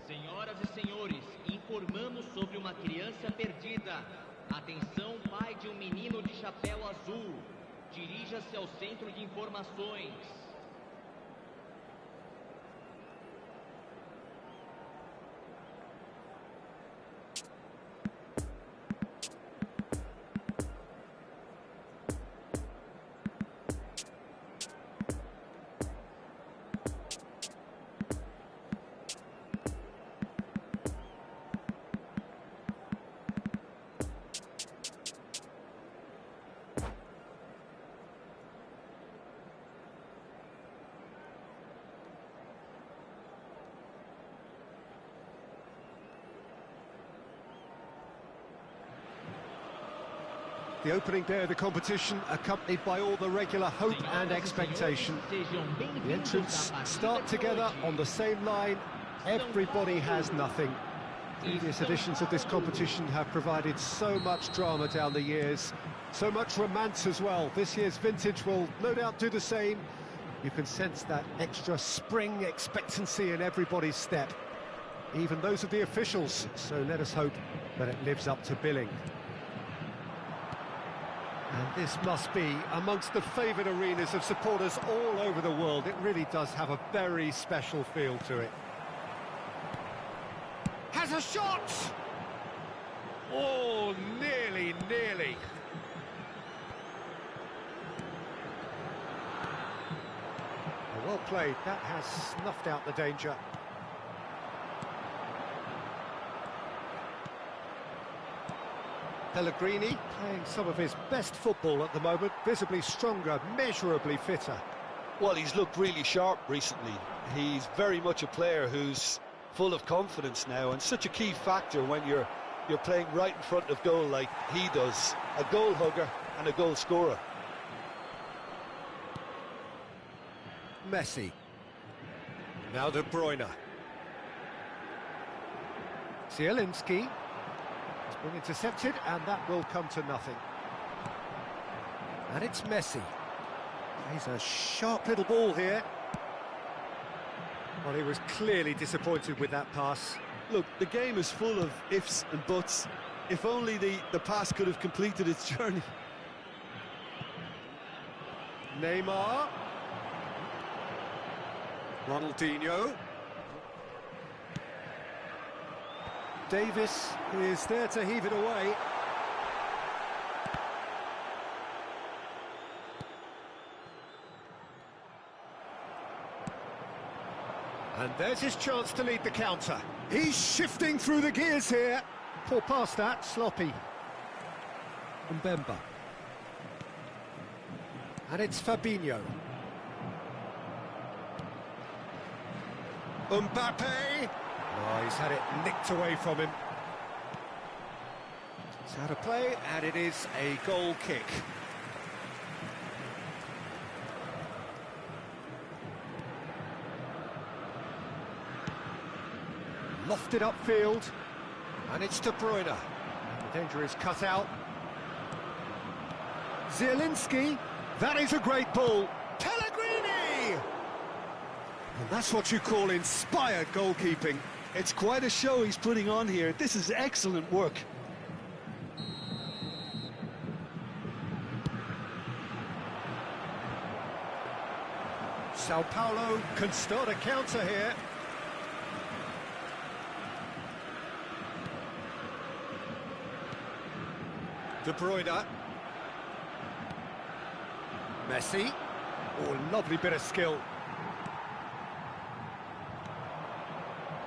Senhoras e senhores, informamos sobre uma criança perdida. Atenção, pai de um menino de chapéu azul. Dirija-se ao centro de informações. The opening day of the competition, accompanied by all the regular hope and expectation. The entrants start together on the same line. Everybody has nothing. Previous editions of this competition have provided so much drama down the years, so much romance as well. This year's vintage will no doubt do the same. You can sense that extra spring expectancy in everybody's step, even those of the officials, so let us hope that it lives up to billing. And this must be amongst the favoured arenas of supporters all over the world. It really does have a very special feel to it. Has a shot! Oh, nearly. Well played, that has snuffed out the danger. Pellegrini playing some of his best football at the moment, visibly stronger, measurably fitter. Well, he's looked really sharp recently. He's very much a player who's full of confidence now, and such a key factor when you're playing right in front of goal like he does. A goal hugger and a goal scorer. Messi. Now De Bruyne. Zielinski. Been intercepted, and that will come to nothing. And it's Messi. He's a sharp little ball here. Well, he was clearly disappointed with that pass. Look, the game is full of ifs and buts. If only the pass could have completed its journey. Neymar. Ronaldinho. Davis is there to heave it away. And there's his chance to lead the counter. He's shifting through the gears here. Poor pass that, sloppy. Mbemba. And it's Fabinho. Mbappe. Oh, he's had it nicked away from him. It's out of play, and it is a goal kick. Lofted upfield, and it's De Bruyne. The danger is cut out. Zielinski, that is a great ball. Pellegrini! And that's what you call inspired goalkeeping. It's quite a show he's putting on here. This is excellent work. Sao Paulo can start a counter here. De Bruyne. Messi. Oh, lovely bit of skill.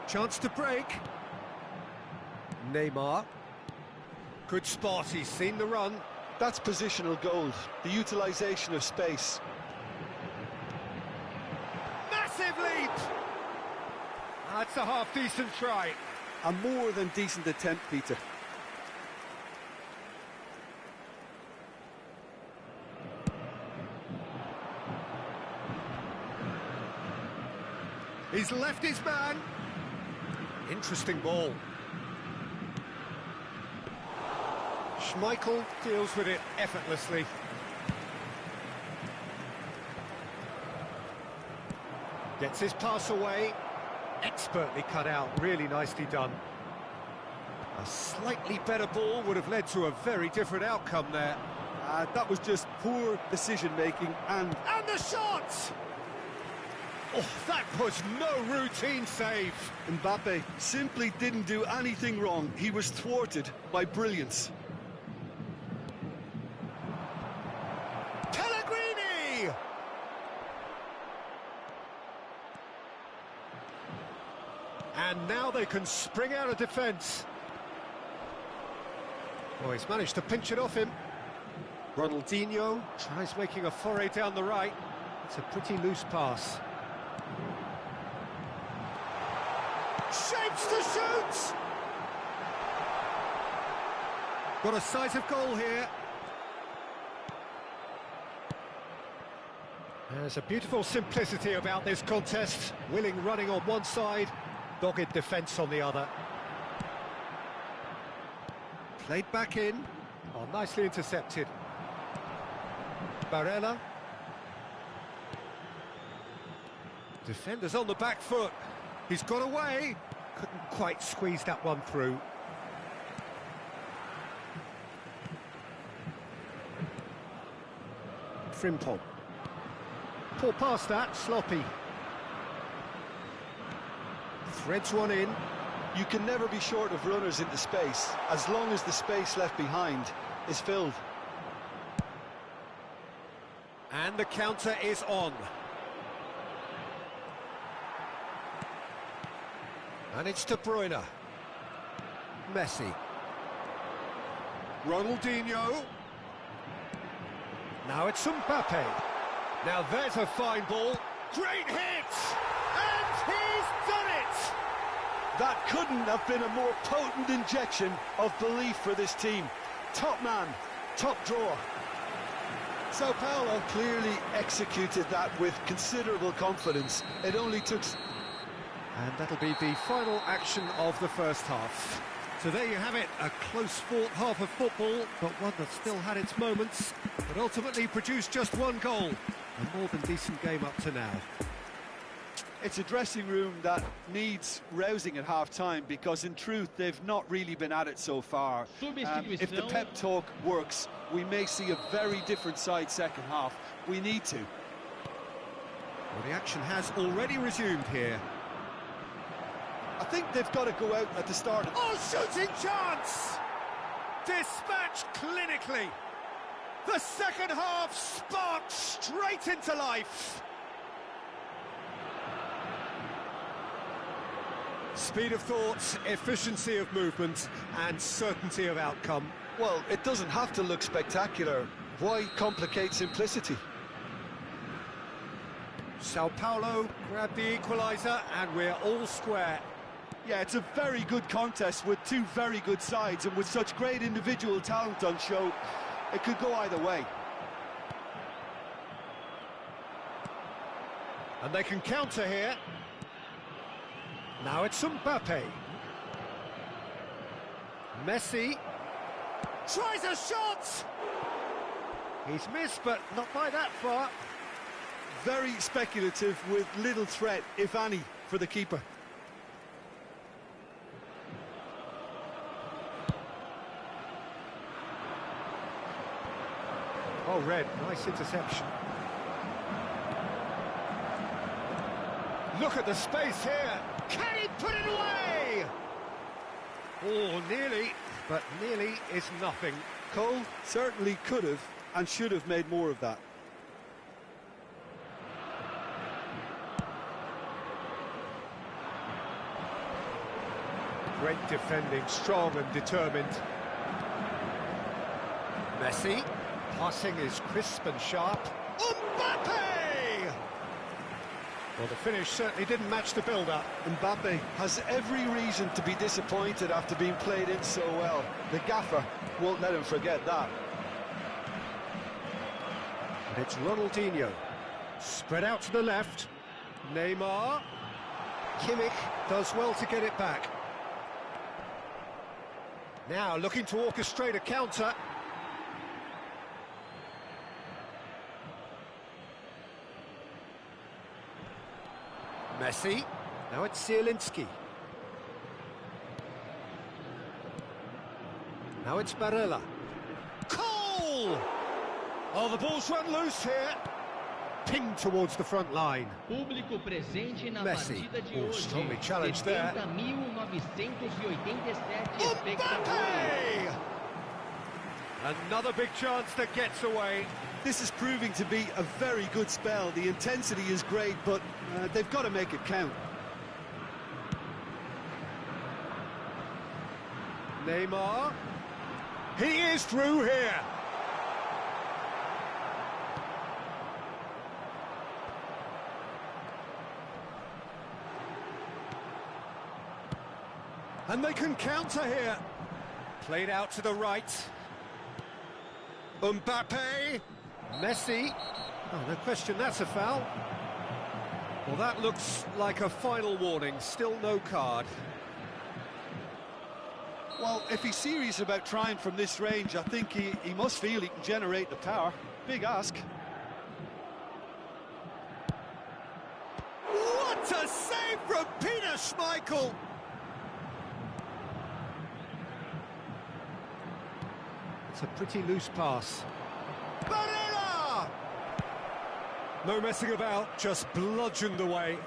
Chance to break. Neymar. Good spot, he's seen the run. That's positional gold, the utilisation of space. Massive leap! That's a half-decent try. A more than decent attempt, Peter. He's left his man. Interesting ball. Schmeichel deals with it effortlessly. Gets his pass away. Expertly cut out, really nicely done. A slightly better ball would have led to a very different outcome there. That was just poor decision-making and... And the shot! Oh, that was no routine save. Mbappe simply didn't do anything wrong. He was thwarted by brilliance. Pellegrini! And now they can spring out of defence. Oh, he's managed to pinch it off him. Ronaldinho tries making a foray down the right. It's a pretty loose pass. Shapes to shoot! Got a sight of goal here. There's a beautiful simplicity about this contest. Willing running on one side, dogged defence on the other. Played back in. Oh, nicely intercepted. Barella. Defenders on the back foot. He's got away. Couldn't quite squeeze that one through. Frimpong. Poor pass that, sloppy. Threads one in. You can never be short of runners into space, as long as the space left behind is filled. And the counter is on. And it's De Bruyne. Messi. Ronaldinho. Now it's Mbappe. Now there's a fine ball. Great hit! And he's done it! That couldn't have been a more potent injection of belief for this team. Top man, top drawer. Sao Paulo clearly executed that with considerable confidence. It only took... And that'll be the final action of the first half. So there you have it, a close-fought half of football, but one that still had its moments, but ultimately produced just one goal. A more than decent game up to now. It's a dressing room that needs rousing at half-time, because in truth they've not really been at it so far. If the pep talk works, we may see a very different side second half. We need to. Well, the action has already resumed here. I think they've got to go out at the start. Oh, shooting chance! Dispatched clinically. The second half sparked straight into life. Speed of thought, efficiency of movement, and certainty of outcome. Well, it doesn't have to look spectacular. Why complicate simplicity? Sao Paulo grabbed the equaliser, and we're all square. Yeah, it's a very good contest with two very good sides, and with such great individual talent on show, it could go either way. And they can counter here. Now it's Mbappe. Messi tries a shot! He's missed, but not by that far. Very speculative with little threat, if any, for the keeper. Oh, Red, nice interception. Look at the space here. Can he put it away? Oh, nearly, but nearly is nothing. Cole certainly could have and should have made more of that. Great defending, strong and determined. Messi. Passing is crisp and sharp. Mbappe! Well, the finish certainly didn't match the build-up. Mbappe has every reason to be disappointed after being played in so well. The gaffer won't let him forget that. And it's Ronaldinho. Spread out to the left. Neymar. Kimmich does well to get it back. Now looking to orchestrate a counter. Messi. Now it's Zielinski. Now it's Barella. Cole! Oh, the ball's run loose here. Pinged towards the front line. Público presente na Messi. partida de Oh, hoje. strongly challenged there. 70.987 espectadores. Mbappe! Another big chance that gets away. This is proving to be a very good spell. The intensity is great, but they've got to make it count. Neymar. He is through here. And they can counter here. Played out to the right. Mbappe. Messi. Oh, no question, that's a foul. Well, that looks like a final warning. Still no card. Well, if he's serious about trying from this range, I think he must feel he can generate the power. Big ask. What a save from Peter Schmeichel! It's a pretty loose pass. Barella! No messing about, just bludgeoned away.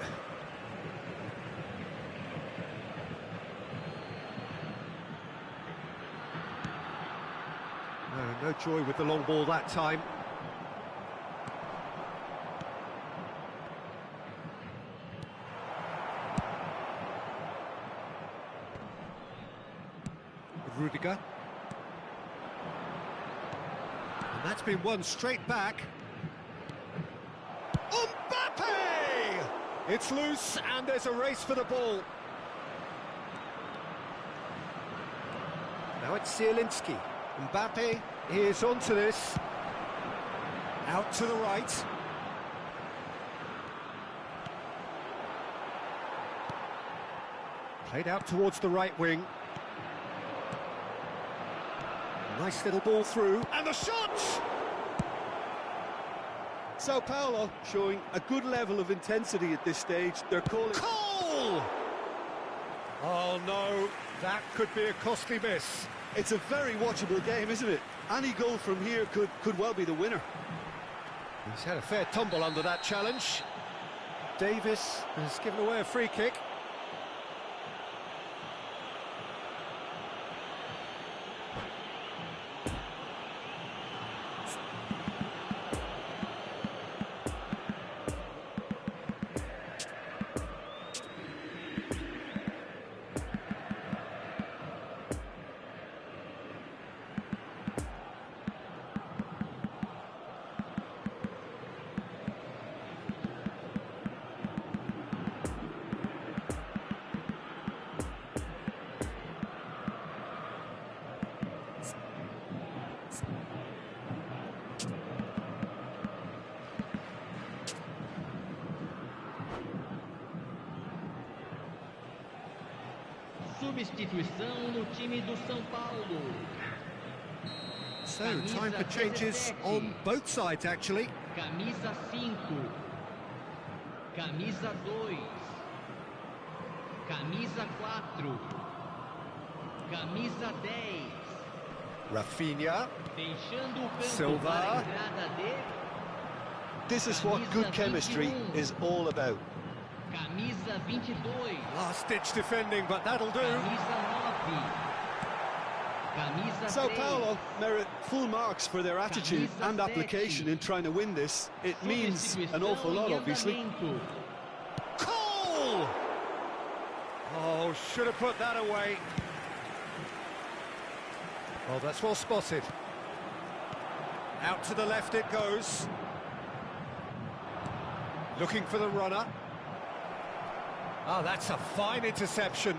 No joy with the long ball that time. Rudiger. And that's been won straight back. Mbappe! It's loose and there's a race for the ball. Now it's Zielinski. Mbappe is onto this. Out to the right. Played out towards the right wing. Nice little ball through. And the shot! Sao Paulo showing a good level of intensity at this stage. They're calling... Cole! Oh no, that could be a costly miss. It's a very watchable game, isn't it? Any goal from here could well be the winner. He's had a fair tumble under that challenge. Davis has given away a free kick. Substituição no time do São Paulo. So, time for changes on both sides, actually. Camisa 5. Camisa 2. Camisa 4. Camisa 10. Rafinha. Deixando o campo Silva. para a entrada de... This is what good chemistry is all about. Camisa 22. Last-ditch defending, but that'll do. Camisa 9. Camisa Sao 3. Paulo merit full marks for their attitude Camisa and application 7. in trying to win this. It means an awful lot, obviously. Andamento. Cole! Oh, should have put that away. Well, that's well spotted. Out to the left it goes. Looking for the runner. Oh, that's a fine interception.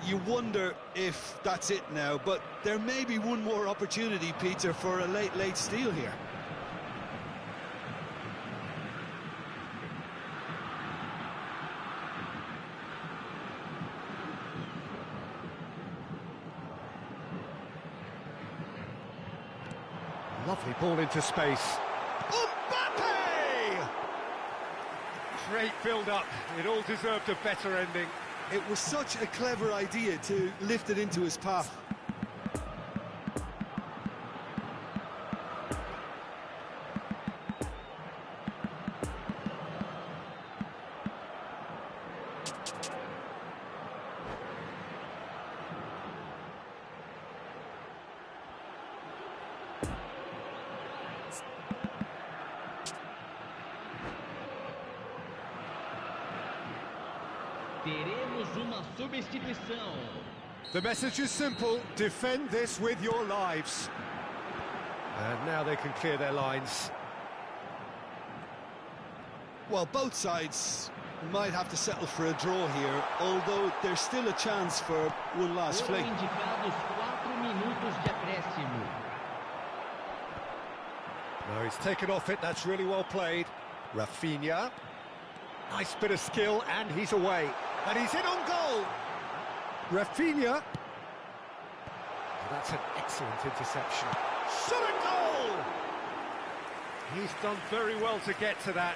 You wonder if that's it now, but there may be one more opportunity, Peter, for a late steal here. Lovely ball into space. Mbappe! Straight filled up. It all deserved a better ending. It was such a clever idea to lift it into his path. Teremos uma substituição. The message is simple: defend this with your lives. And now they can clear their lines. Well, both sides might have to settle for a draw here, although there's still a chance for one last fling. Foram indicados 4 minutos de acréscimo. No, he's taken off it. That's really well played. Rafinha. Nice bit of skill, and he's away. And he's in on goal. Rafinha. Oh, that's an excellent interception. Shot a goal! He's done very well to get to that.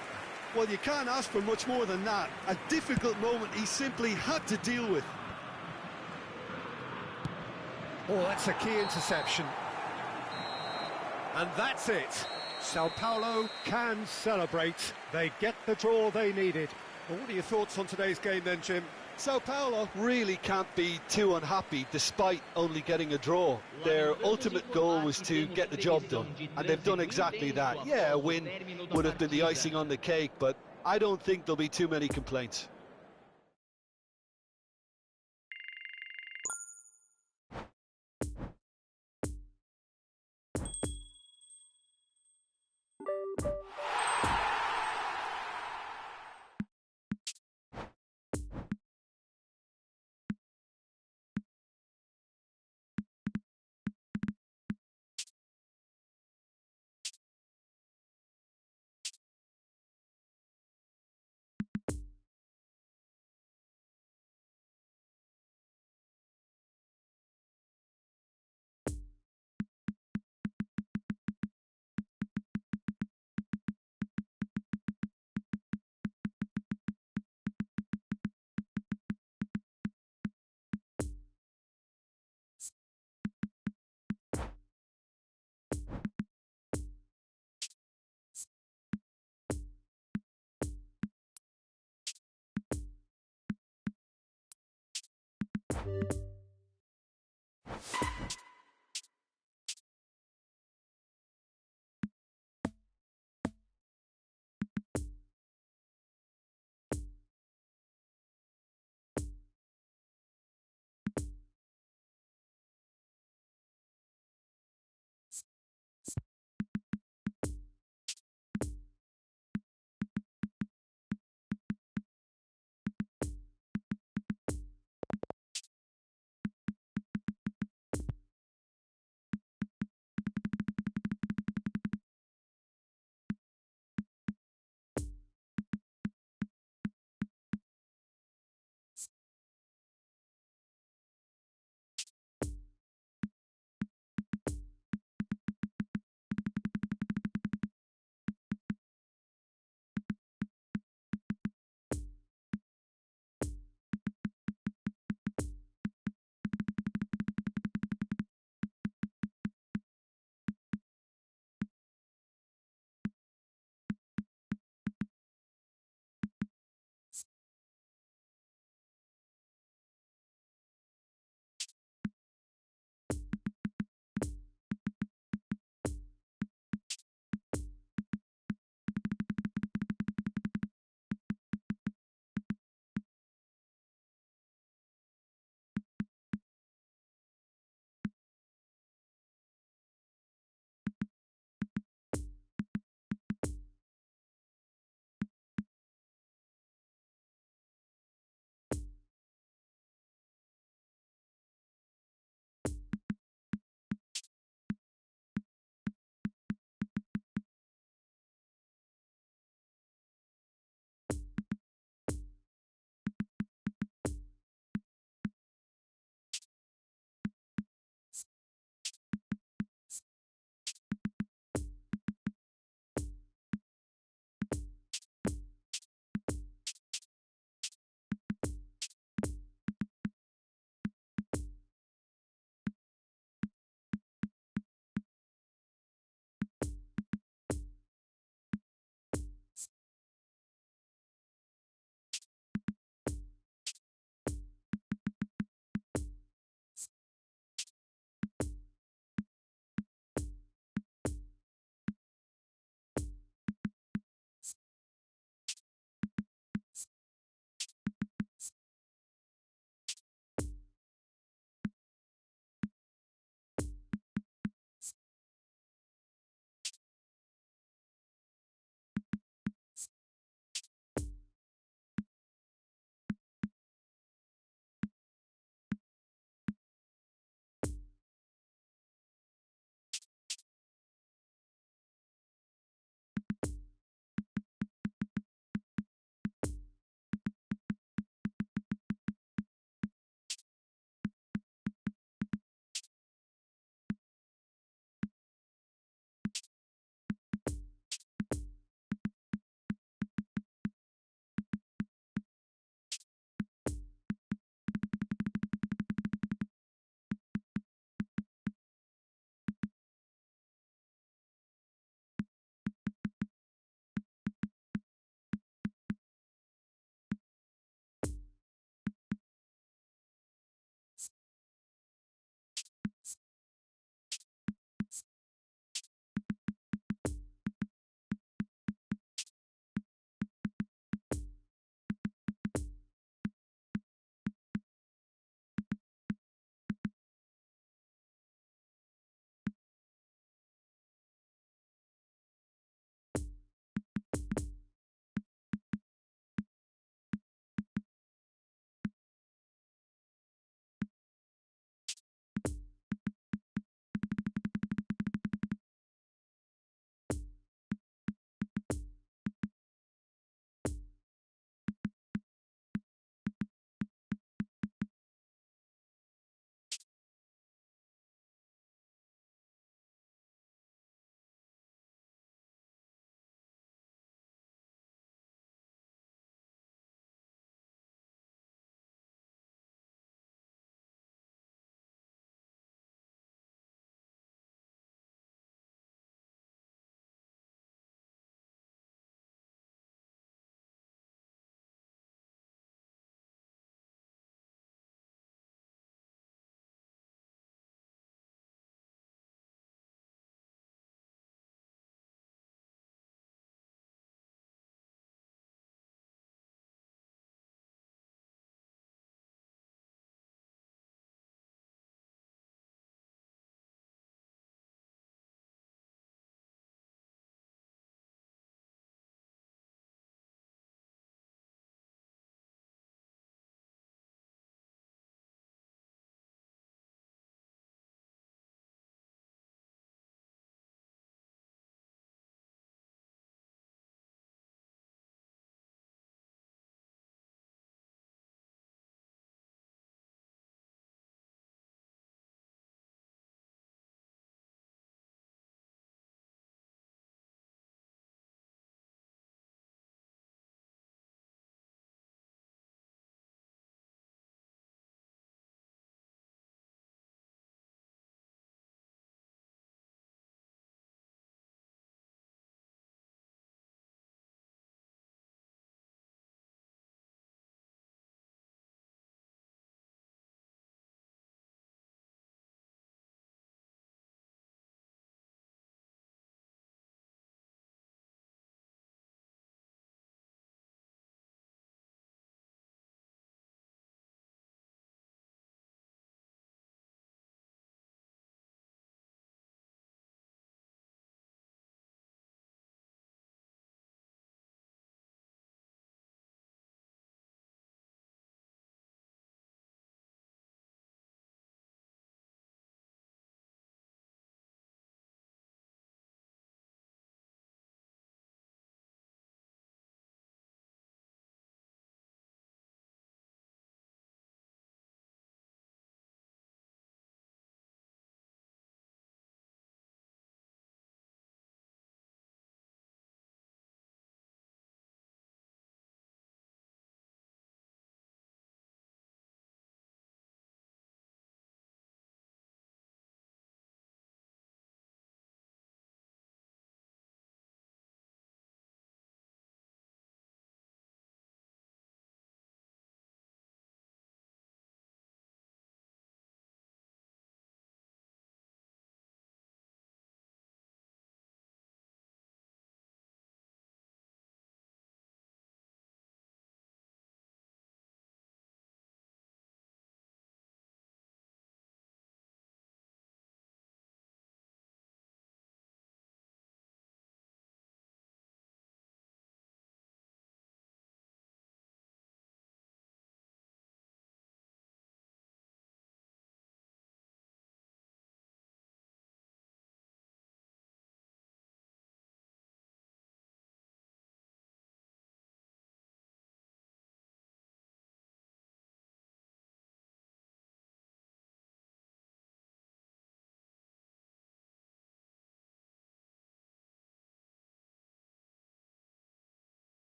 Well, you can't ask for much more than that. A difficult moment he simply had to deal with. Oh, that's a key interception. And that's it. Sao Paulo can celebrate. They get the draw they needed. Well, what are your thoughts on today's game then, Jim? Sao Paulo really can't be too unhappy despite only getting a draw. Their ultimate goal was to get the job done, and they've done exactly that. Yeah, a win would have been the icing on the cake, but I don't think there'll be too many complaints.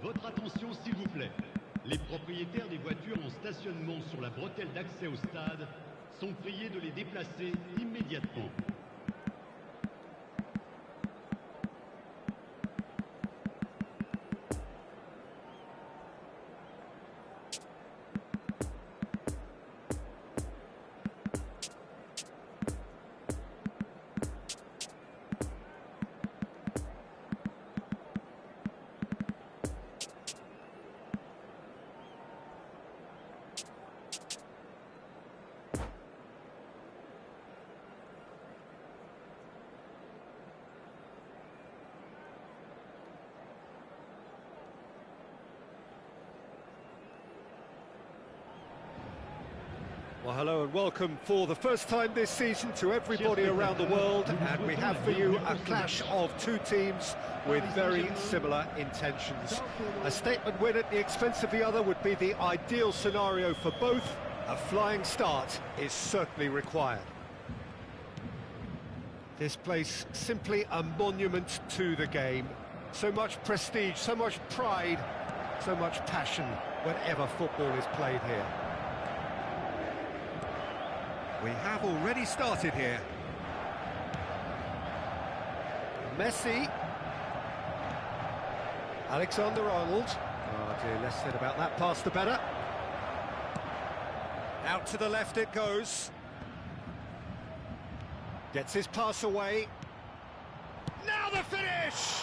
Votre attention s'il vous plaît. Les propriétaires des voitures en stationnement sur la bretelle d'accès au stade sont priés de les déplacer immédiatement. Well, hello and welcome for the first time this season to everybody around the world, and we have for you a clash of two teams with very similar intentions. A statement win at the expense of the other would be the ideal scenario for both. A flying start is certainly required. This place simply a monument to the game. So much prestige, so much pride, so much passion whenever football is played here. We have already started here. Messi. Alexander-Arnold. Oh dear, less said about that pass the better. Out to the left it goes. Gets his pass away. Now the finish!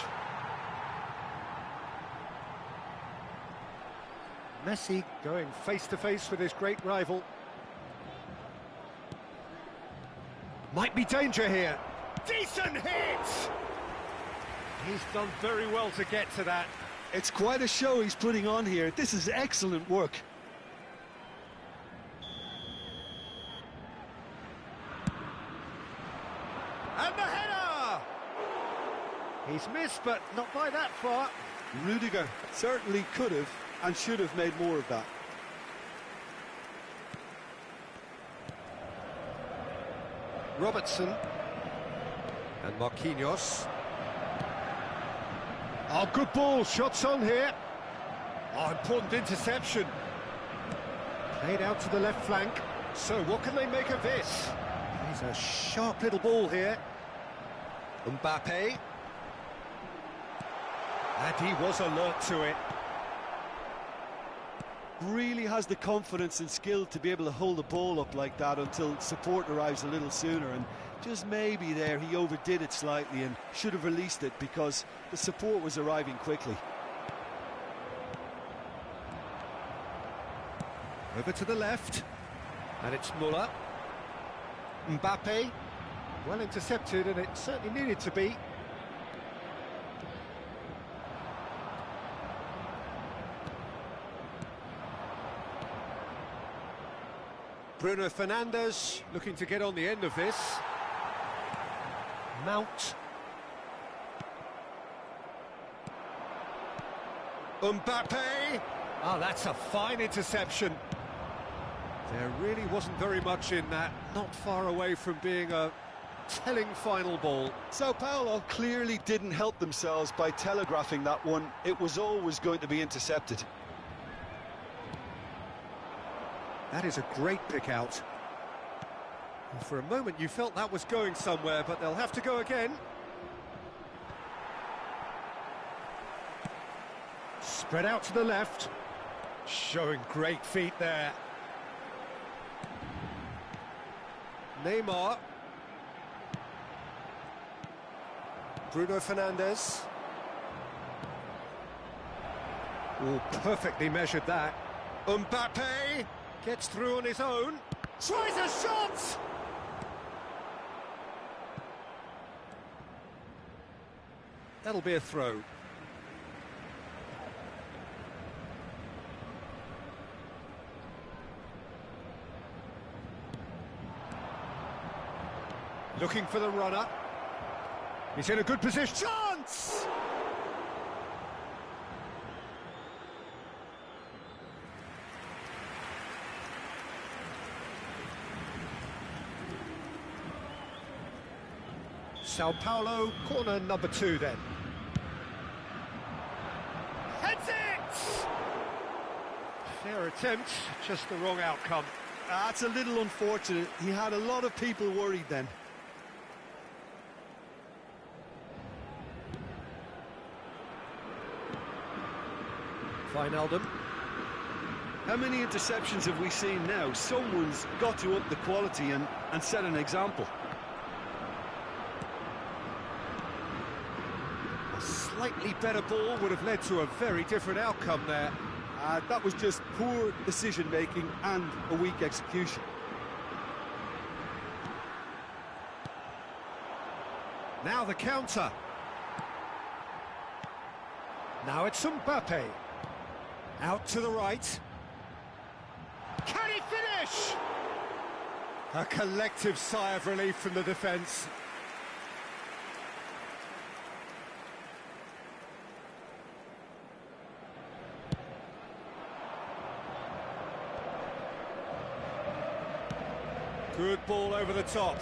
Messi going face to face with his great rival. Might be danger here. Decent hit! He's done very well to get to that. It's quite a show he's putting on here. This is excellent work. And the header! He's missed, but not by that far. Rudiger certainly could have and should have made more of that. Robertson and Marquinhos. Oh, good ball, shots on here. Oh, important interception. Played out to the left flank. So what can they make of this? He's a sharp little ball here. Mbappe. And he was alert to it. Really has the confidence and skill to be able to hold the ball up like that until support arrives a little sooner, and just maybe there he overdid it slightly and should have released it because the support was arriving quickly. Over to the left, and it's Müller. Mbappe, well intercepted, and it certainly needed to be. Bruno Fernandes looking to get on the end of this. Mount. Mbappe! Oh, that's a fine interception. There really wasn't very much in that. Not far away from being a telling final ball. Sao Paulo clearly didn't help themselves by telegraphing that one. It was always going to be intercepted. That is a great pick out. And for a moment you felt that was going somewhere, but they'll have to go again. Spread out to the left. Showing great feet there. Neymar. Bruno Fernandes. Oh, perfectly measured that. Mbappe gets through on his own. Tries a shot! That'll be a throw. Looking for the runner. He's in a good position. Chance! Sao Paulo, corner number 2 then. Heads it! Fair attempt, just the wrong outcome. That's a little unfortunate. He had a lot of people worried then. Wijnaldum. How many interceptions have we seen now? Someone's got to up the quality and set an example. A slightly better ball would have led to a very different outcome there. That was just poor decision-making and a weak execution. Now the counter. Now it's Mbappe. Out to the right. Can he finish? A collective sigh of relief from the defence. Good ball over the top.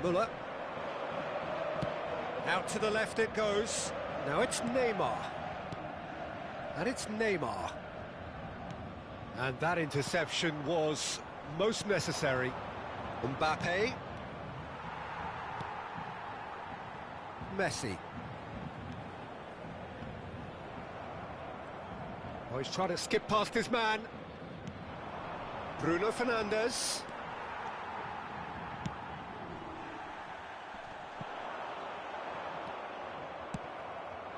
Müller. Out to the left it goes. Now it's Neymar. And it's Neymar. And that interception was most necessary. Mbappe. Messi. Oh, he's trying to skip past his man. Bruno Fernandes.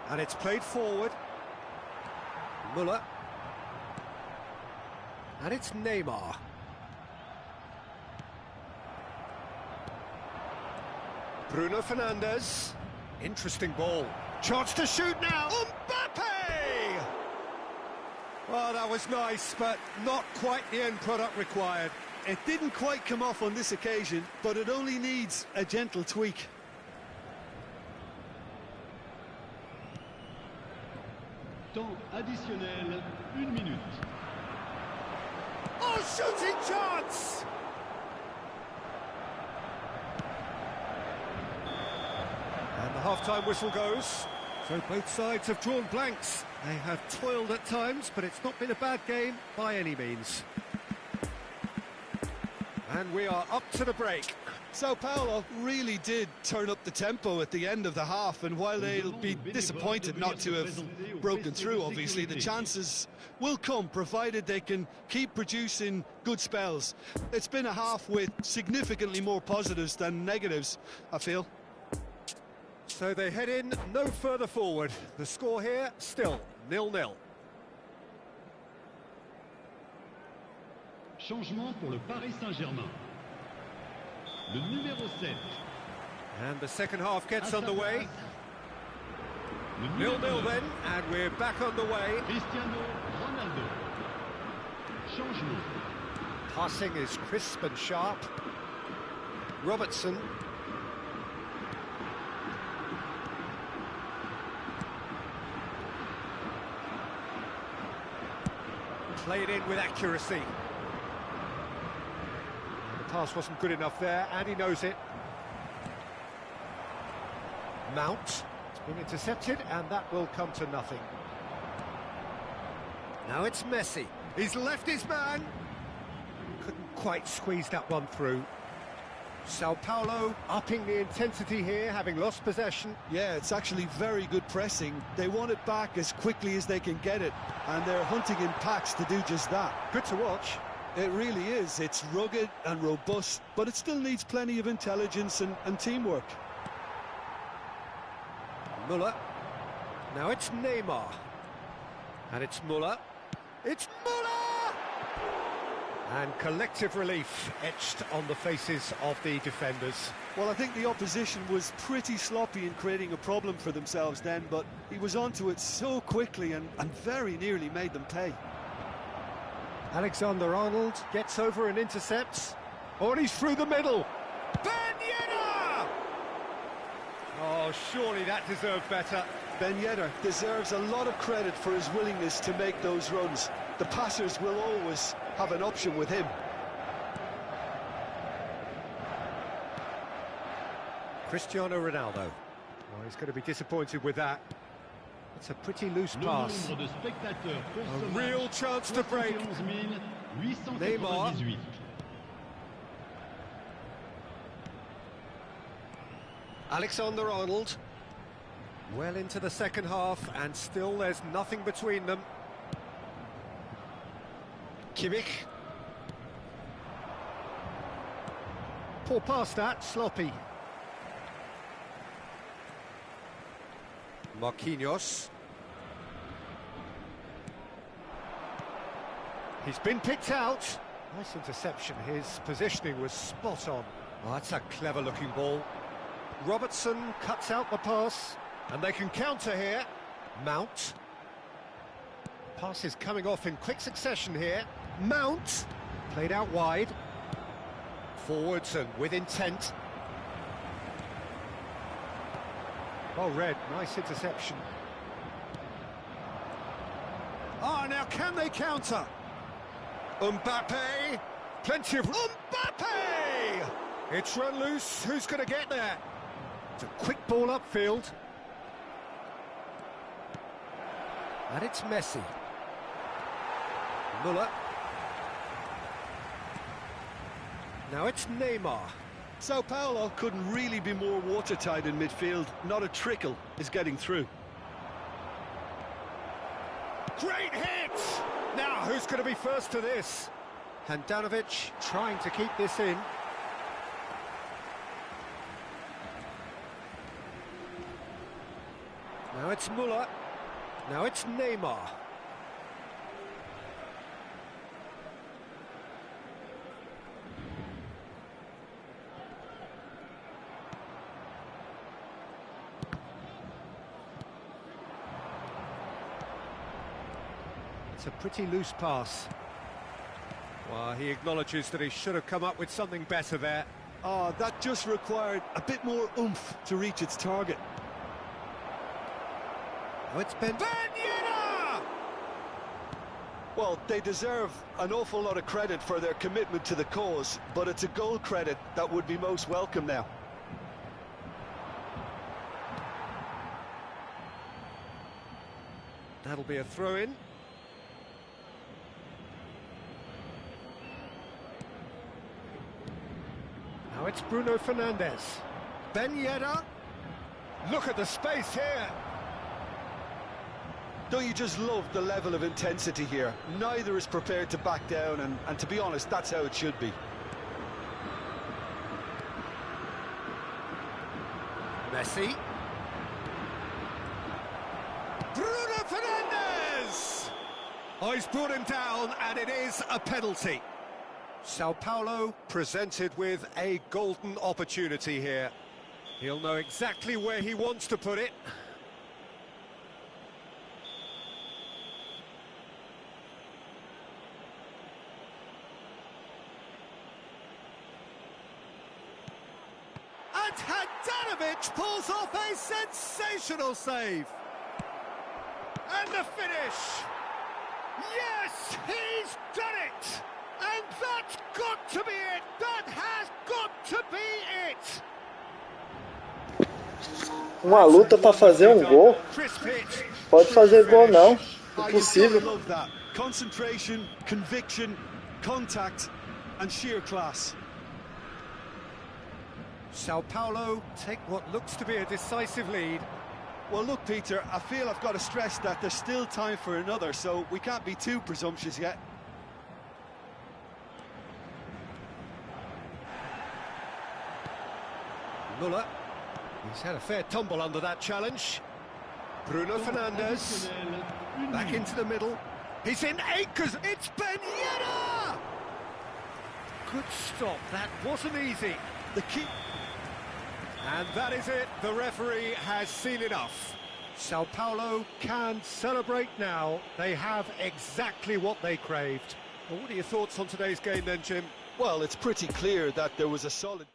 And it's played forward. Müller. And it's Neymar. Bruno Fernandes. Interesting ball. Chance to shoot now. Mbappe! Well, that was nice, but not quite the end product required. It didn't quite come off on this occasion, but it only needs a gentle tweak. Temps additionnel, 1 minute. Oh, shooting chance! And the half-time whistle goes. So both sides have drawn blanks. They have toiled at times, but it's not been a bad game by any means. And we are up to the break. Sao Paulo really did turn up the tempo at the end of the half, and while they'll be disappointed not to have broken through, obviously, the chances will come, provided they can keep producing good spells. It's been a half with significantly more positives than negatives, I feel. So they head in no further forward. The score here, still 0-0. Changement pour le Paris Saint-Germain. Le numéro 7. And the second half gets underway. Le 0-0 numéro 9. then, and we're back on the way. Cristiano Ronaldo. Changement. Passing is crisp and sharp. Robertson. Played in with accuracy. The pass wasn't good enough there, and he knows it. Mount. It's been intercepted, and that will come to nothing. Now it's Messi. He's left his man. Couldn't quite squeeze that one through. Sao Paulo upping the intensity here, having lost possession. Yeah, it's actually very good pressing. They want it back as quickly as they can get it, and they're hunting in packs to do just that. Good to watch. It really is. It's rugged and robust, but it still needs plenty of intelligence and teamwork. Müller. Now it's Neymar. And it's Müller. It's Müller! And collective relief etched on the faces of the defenders. Well, I think the opposition was pretty sloppy in creating a problem for themselves then, but he was onto it so quickly and very nearly made them pay. Alexander-Arnold gets over and intercepts. Oh, and he's through the middle. Ben Yedder! Oh, surely that deserved better. Ben Yedder deserves a lot of credit for his willingness to make those runs. The passers will always have an option with him. Cristiano Ronaldo. Oh, he's going to be disappointed with that. It's a pretty loose Le pass. nombre de spectateurs pour A ce real match, chance to break. 71 Neymar. 898. Alexander-Arnold. Well into the second half, and still there's nothing between them. Kimmich. Poor pass that, sloppy. Marquinhos. He's been picked out. Nice interception. His positioning was spot on. Oh, that's a clever-looking ball. Robertson cuts out the pass, and they can counter here. Mount. Pass is coming off in quick succession here. Mount. Played out wide. Forwards and with intent. Oh, Red, nice interception. Ah, now can they counter? Mbappe, plenty of... Mbappe! It's run loose, who's going to get there? It's a quick ball upfield. And it's Messi. Muller. Now it's Neymar. Sao Paulo couldn't really be more watertight in midfield. Not a trickle is getting through. Great hit! Now, who's going to be first to this? Handanovic trying to keep this in. Now it's Muller. Now it's Neymar. It's a pretty loose pass. Well, he acknowledges that he should have come up with something better there. Oh, that just required a bit more oomph to reach its target. Oh, it's Ben Yedder! Well, they deserve an awful lot of credit for their commitment to the cause, but it's a goal credit that would be most welcome now. That'll be a throw-in. Now it's Bruno Fernandes. Ben Yedder. Look at the space here. Don't you just love the level of intensity here? Neither is prepared to back down, and to be honest, that's how it should be. Messi. Bruno Fernandes! Oh, he's brought him down, and it is a penalty. Sao Paulo presented with a golden opportunity here. He'll know exactly where he wants to put it. And Handanovic pulls off a sensational save. And the finish. Yes, he's done it. And that's got to be it. That has got to be it. Uma luta para fazer um gol. Pode fazer gol não. Impossível. Love that. Concentration, conviction, contact, and sheer class. Sao Paulo take what looks to be a decisive lead. Well, look, Peter, I feel I've got to stress that there's still time for another, so we can't be too presumptuous yet. Muller. He's had a fair tumble under that challenge. Bruno Fernandes. Back into the middle. He's in acres. It's Ben Yedder! Good stop. That wasn't easy. The key... And that is it. The referee has seen enough. Sao Paulo can celebrate now. They have exactly what they craved. Well, what are your thoughts on today's game then, Jim? Well, it's pretty clear that there was a solid...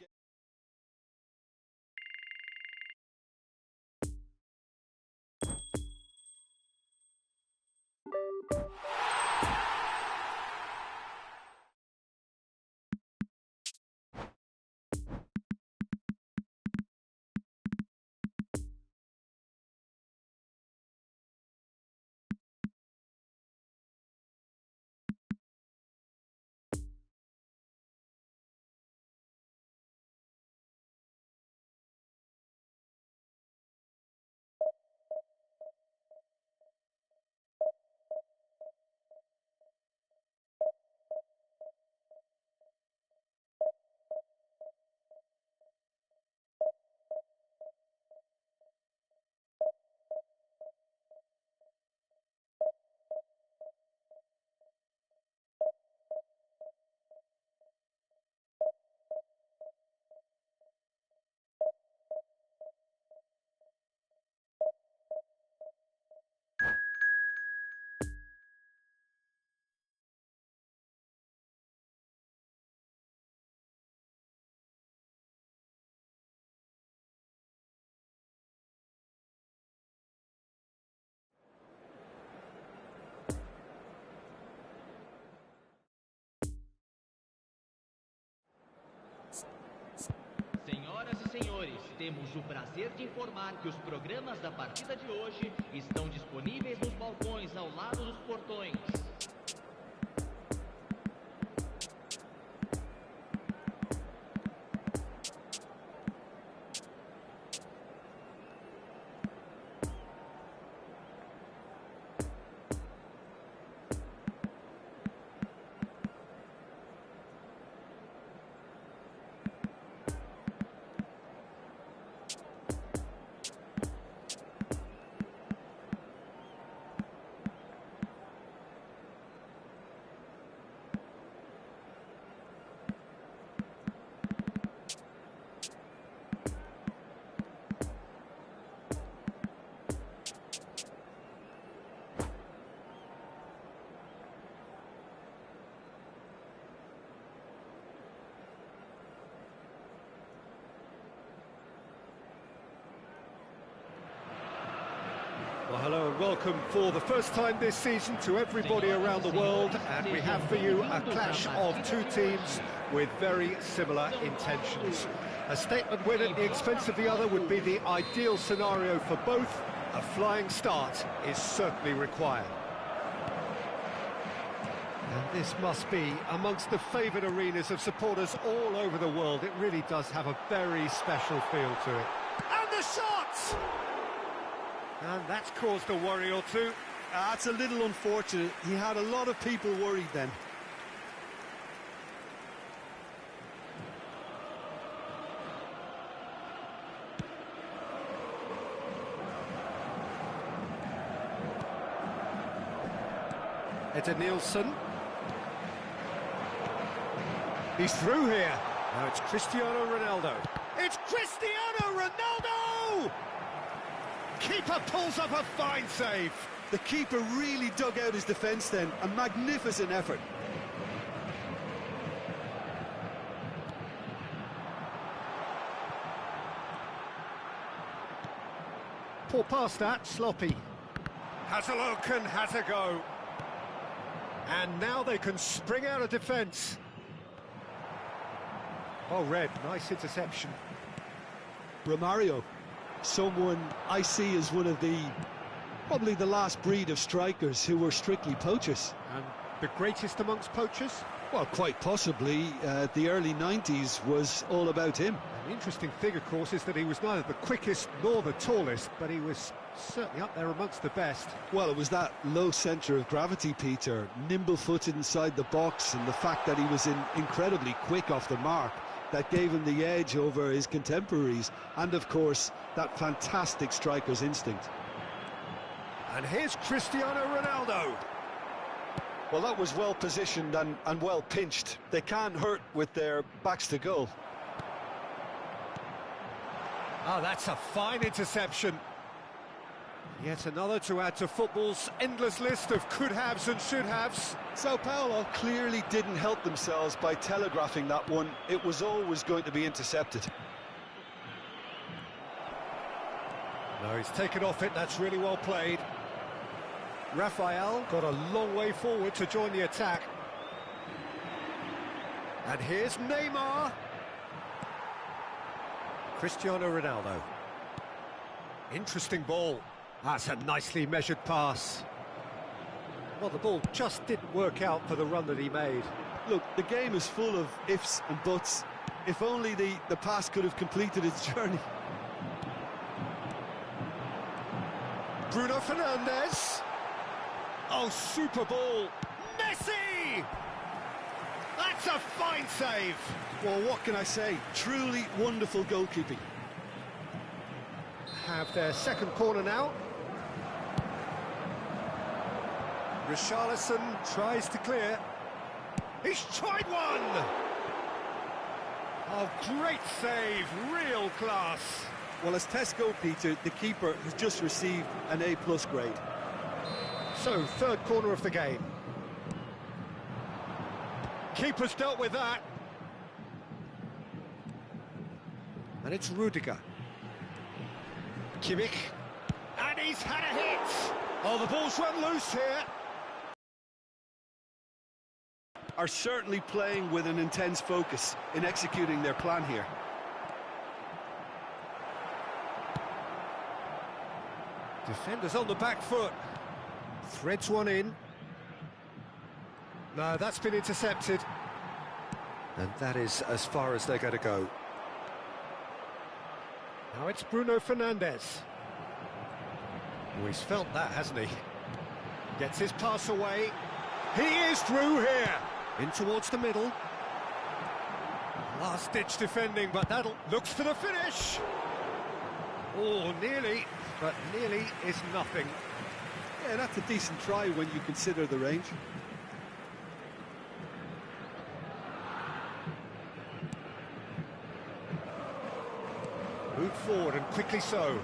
senhores, temos o prazer de informar que os programas da partida de hoje estão disponíveis nos balcões ao lado dos portões. Well, hello and welcome for the first time this season to everybody around the world, and we have for you a clash of two teams with very similar intentions. A statement win at the expense of the other would be the ideal scenario for both. A flying start is certainly required. And this must be amongst the favoured arenas of supporters all over the world. It really does have a very special feel to it. And the shot! And that's caused a worry or two. That's a little unfortunate. He had a lot of people worried then. It's Nielsen. He's through here. Now it's Cristiano Ronaldo. It's Cristiano Ronaldo! Keeper pulls up a fine save. The keeper really dug out his defence then. A magnificent effort. Poor pass that, sloppy. Has a look and has a go. And now they can spring out of defence. Oh, Red, nice interception. Romario, someone I see as one of probably the last breed of strikers who were strictly poachers. And the greatest amongst poachers? Well, quite possibly. The early 90s was all about him. The interesting thing, of course, is that he was neither the quickest nor the tallest, but he was certainly up there amongst the best. Well, it was that low centre of gravity, Peter, nimble-footed inside the box, and the fact that he was incredibly quick off the mark that gave him the edge over his contemporaries, and of course that fantastic striker's instinct. And here's Cristiano Ronaldo. Well, that was well positioned and well pinched. They can't hurt with their backs to goal. Oh, that's a fine interception. Yet another to add to football's endless list of could-haves and should-haves. Sao Paulo clearly didn't help themselves by telegraphing that one. It was always going to be intercepted. No, he's taken off it. That's really well played. Rafael got a long way forward to join the attack. And here's Neymar. Cristiano Ronaldo. Interesting ball. That's a nicely measured pass. Well, the ball just didn't work out for the run that he made. Look, the game is full of ifs and buts. If only the pass could have completed its journey. Bruno Fernandes. Oh, super ball. Messi! That's a fine save. Well, what can I say? Truly wonderful goalkeeping. Have their second corner now. Richarlison tries to clear. He's tried one! Oh, great save, real class. Well, as tests go, Peter, the keeper has just received an A+ grade. So, third corner of the game. Keeper's dealt with that. And it's Rudiger. Kimmich. And he's had a hit! Oh, the ball's run loose here. Are certainly playing with an intense focus in executing their plan here. Defenders on the back foot. Threads one in. No, that's been intercepted. And that is as far as they're going to go. Now it's Bruno Fernandes. Oh, he's felt that, hasn't he? Gets his pass away. He is through here. In towards the middle. Last-ditch defending, but that'll... Looks for the finish. Oh, nearly, but nearly is nothing. Yeah, that's a decent try when you consider the range. Move forward and quickly so.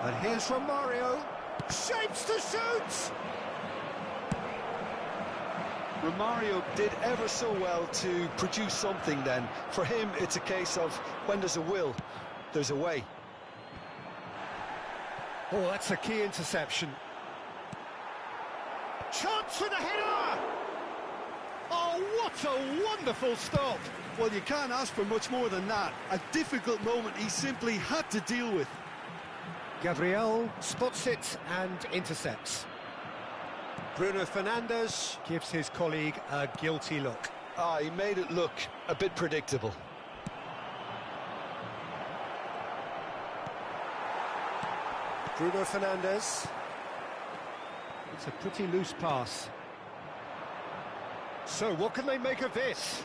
And here's Romario. Shapes to shoot! Romario did ever so well to produce something then. For him, it's a case of when there's a will, there's a way. Oh, that's a key interception. Chance for the header! Oh, what a wonderful stop! Well, you can't ask for much more than that. A difficult moment he simply had to deal with. Gabriel spots it and intercepts. Bruno Fernandes gives his colleague a guilty look. Ah, he made it look a bit predictable. Bruno Fernandes. It's a pretty loose pass. So, what can they make of this?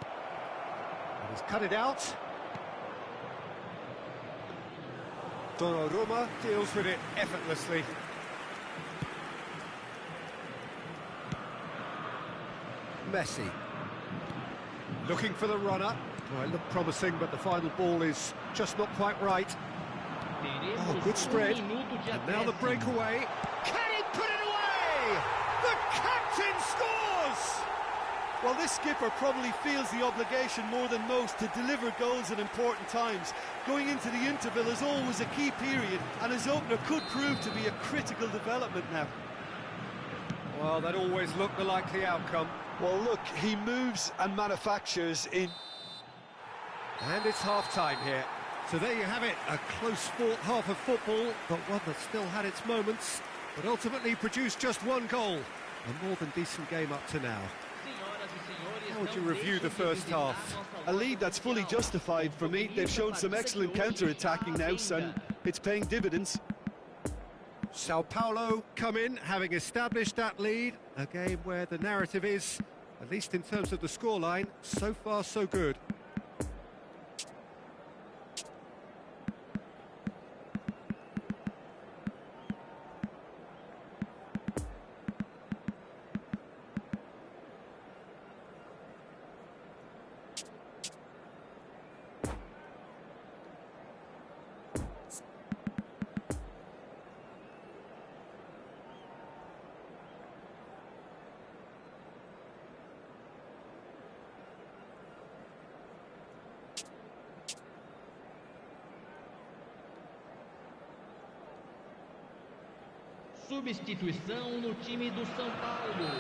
And he's cut it out. Donnarumma deals with it effortlessly. Messi. Looking for the runner. Well, it looked promising, but the final ball is just not quite right. Oh, good spread. And now the breakaway. Can he put it away? The captain scores! Well, this skipper probably feels the obligation more than most to deliver goals at important times. Going into the interval is always a key period, and his opener could prove to be a critical development now. Well, that always looked the likely outcome. Well, look, he moves and manufactures in... And it's half-time here. So there you have it, a close-fought half of football, but one that still had its moments, but ultimately produced just one goal. A more than decent game up to now. How would you review the first half? A lead that's fully justified for me. They've shown some excellent counter-attacking now, and it's paying dividends. Sao Paulo come in, having established that lead. A game where the narrative is, at least in terms of the scoreline, so far so good. Substituição no time do São Paulo.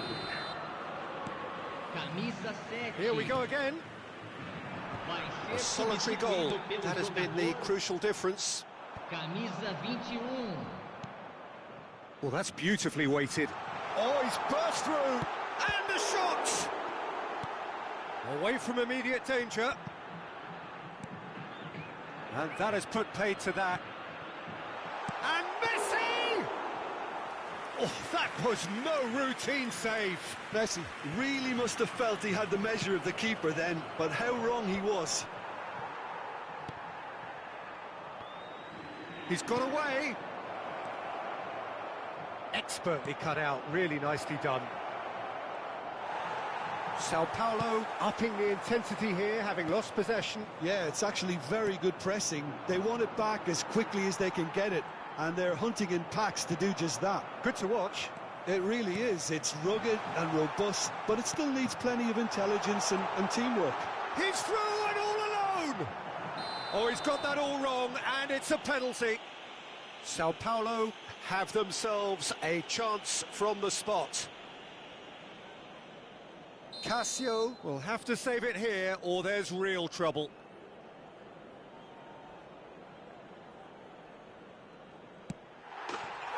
Camisa 7. Here we go again. A solitary goal. That has been the crucial difference. Camisa 21. Well, that's beautifully weighted. Oh, he's burst through. And the shot! Away from immediate danger. And that has put paid to that. And Messi! Oh, that was no routine save. Messi really must have felt he had the measure of the keeper then, but how wrong he was. He's got away. Expertly cut out, really nicely done. Sao Paulo upping the intensity here, having lost possession. Yeah, it's actually very good pressing. They want it back as quickly as they can get it, and they're hunting in packs to do just that. Good to watch. It really is. It's rugged and robust, but it still needs plenty of intelligence and teamwork. He's through and all alone! Oh, he's got that all wrong, and it's a penalty. Sao Paulo have themselves a chance from the spot. Cassio will have to save it here, or there's real trouble.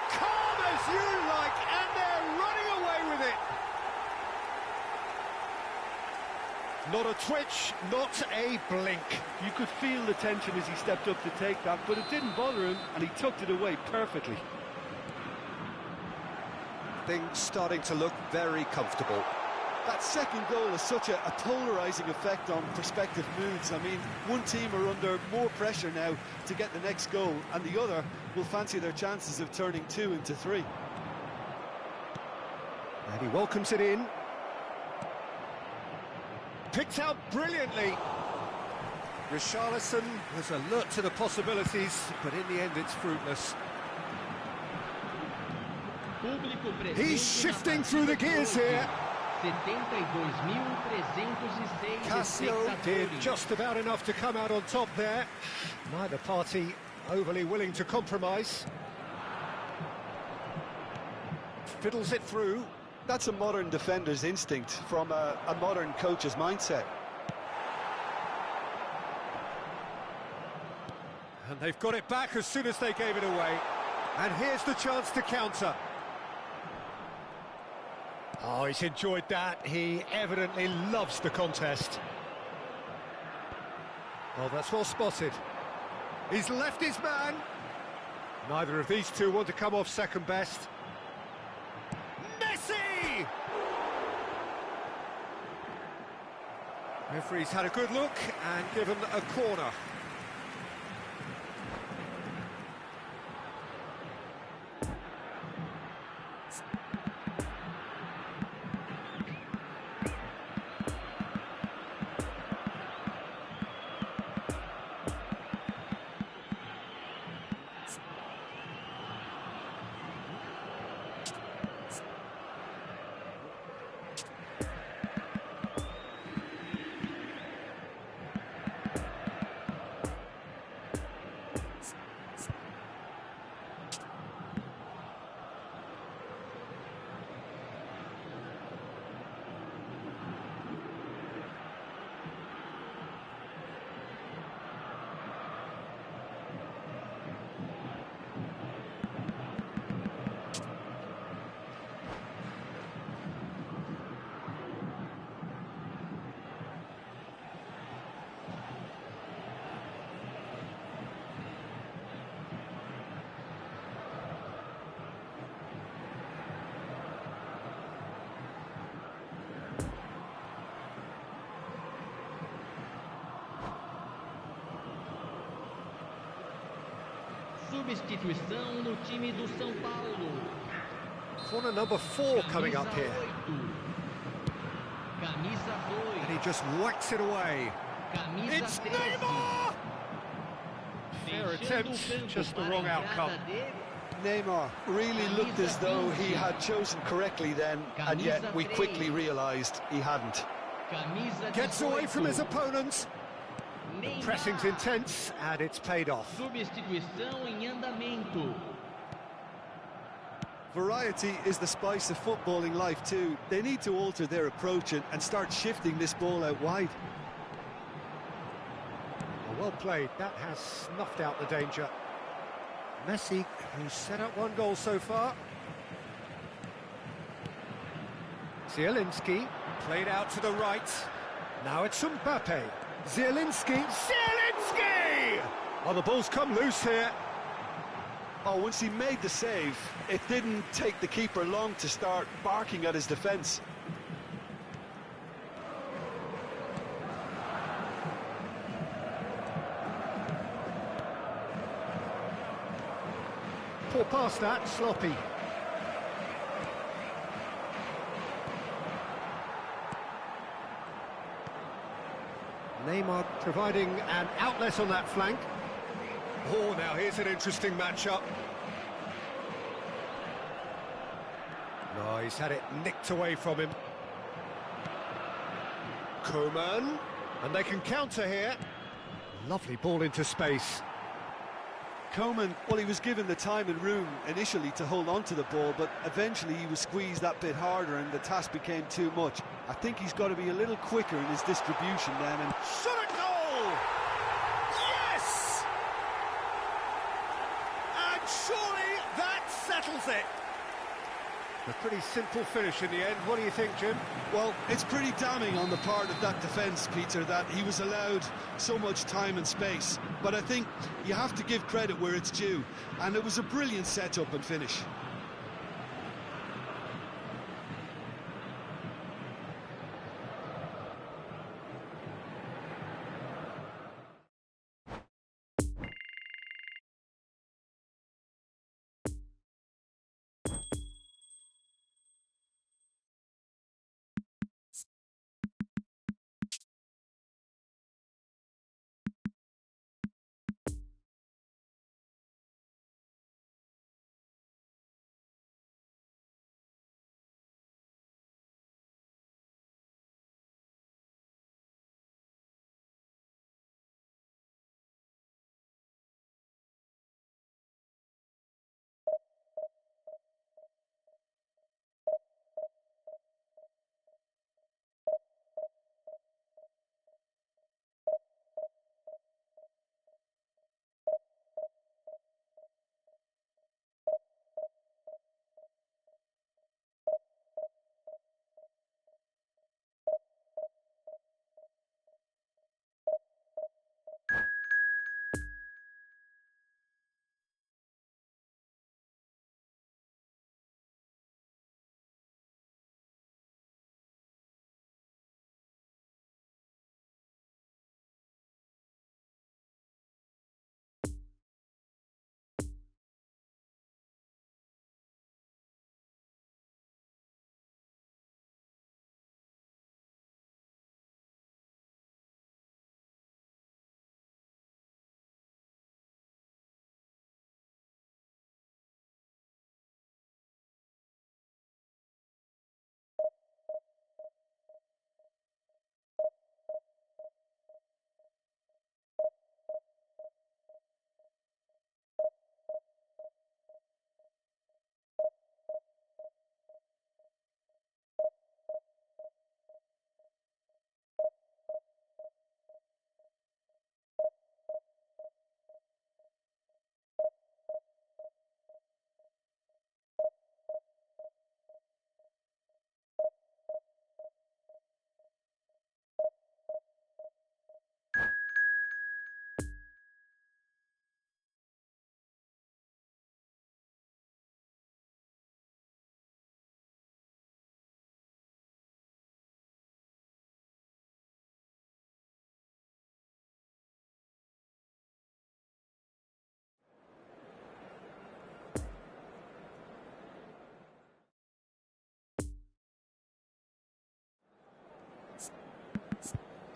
Calm as you like, and they're running away with it. Not a twitch, not a blink. You could feel the tension as he stepped up to take that, but it didn't bother him, and he tucked it away perfectly. Things starting to look very comfortable. That second goal has such a polarising effect on prospective moods. I mean, one team are under more pressure now to get the next goal, and the other will fancy their chances of turning 2 into 3. And he welcomes it in. Picked out brilliantly. Richarlison was alert to the possibilities, but in the end it's fruitless. He's shifting through the gears here. Cassio did just about enough to come out on top there. Neither party overly willing to compromise. Fiddles it through. That's a modern defender's instinct from a modern coach's mindset. And they've got it back as soon as they gave it away. And here's the chance to counter. Oh, he's enjoyed that. He evidently loves the contest. Well, that's well spotted. He's left his man. Neither of these two want to come off second best. Messi! Referee's had a good look and given a corner. Substituição no time do São Paulo. Corner number 4 coming up here. Camisa 2. And he just whacks it away. Camisa It's 13. Neymar! Fair attempt, just the wrong outcome. Neymar really looked as though he had chosen correctly then, and yet we quickly realised he hadn't. Gets away from his opponent. The pressing's intense, and it's paid off. Substituição em andamento. Variety is the spice of footballing life too. They need to alter their approach and start shifting this ball out wide. Well played, that has snuffed out the danger. Messi, who's set up 1 goal so far. Zielinski, played out to the right. Now it's Mbappe. Zielinski! Oh, the ball's come loose here. Oh, once he made the save, it didn't take the keeper long to start barking at his defence. Poor pass that, sloppy. Neymar providing an outlet on that flank. Oh, now here's an interesting matchup. No, he's had it nicked away from him. Koeman, and they can counter here. Lovely ball into space. Coman, well, he was given the time and room initially to hold on to the ball, but eventually he was squeezed that bit harder and the task became too much. I think he's got to be a little quicker in his distribution then. And Shot at goal! Yes! And surely that settles it. A pretty simple finish in the end. What do you think, Jim? well, it's pretty damning on the part of that defence, Peter, that he was allowed so much time and space. But I think you have to give credit where it's due, and it was a brilliant setup and finish.